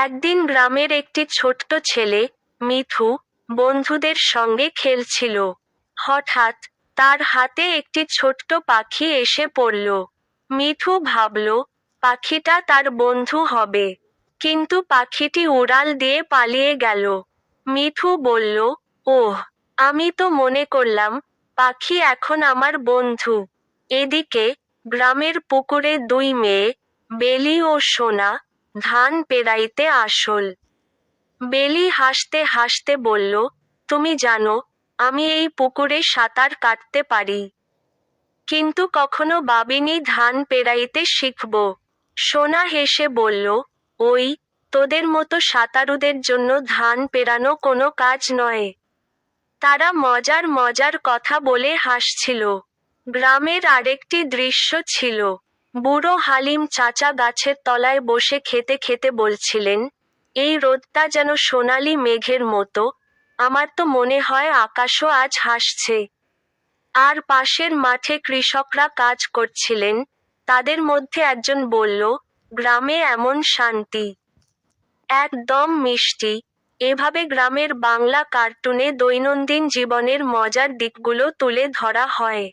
একদিন গ্রামের একটি ছোট্ট ছেলে, মিঠু, বন্ধুদের সঙ্গে খেলছিল। হঠাৎ তার হাতে একটি ছোট্ট পাখি এসে পড়ল। মিঠু ভাবল, পাখিটা তার বন্ধু হবে। কিন্তু পাখিটি উড়াল দিয়ে পালিয়ে গেল। মিঠু বলল, ওহ, আমি তো মনে করলাম পাখি এখন আমার বন্ধু। এদিকে গ্রামের পুকুরে দুই মেয়ে, বেলি ও সোনা, ধান পেরাইতে আসল। বেলি হাসতে হাসতে বলল, তুমি জানো, আমি এই পুকুরে সাঁতার কাটতে পারি। কিন্তু কখনো ভাবিনি ধান পেরাইতে শিখব। সোনা হেসে বলল, ওই, তোদের মতো সাঁতারুদের জন্য ধান পেরানো কোনো কাজ নয়। তারা মজার মজার কথা বলে হাসছিল। গ্রামের আরেকটি দৃশ্য ছিল। বুড়ো হালিম চাচা গাছের তলায় বসে খেতে খেতে বলছিলেন, এই রোদটা যেন সোনালি মেঘের মতো, আমার তো মনে হয় আকাশও আজ হাসছে। আর পাশের মাঠে কৃষকরা কাজ করছিলেন, তাদের মধ্যে একজন বলল, গ্রামে এমন শান্তি, একদম মিষ্টি। এভাবে গ্রামের বাংলা কার্টুনে দৈনন্দিন জীবনের মজার দিকগুলো তুলে ধরা হয়।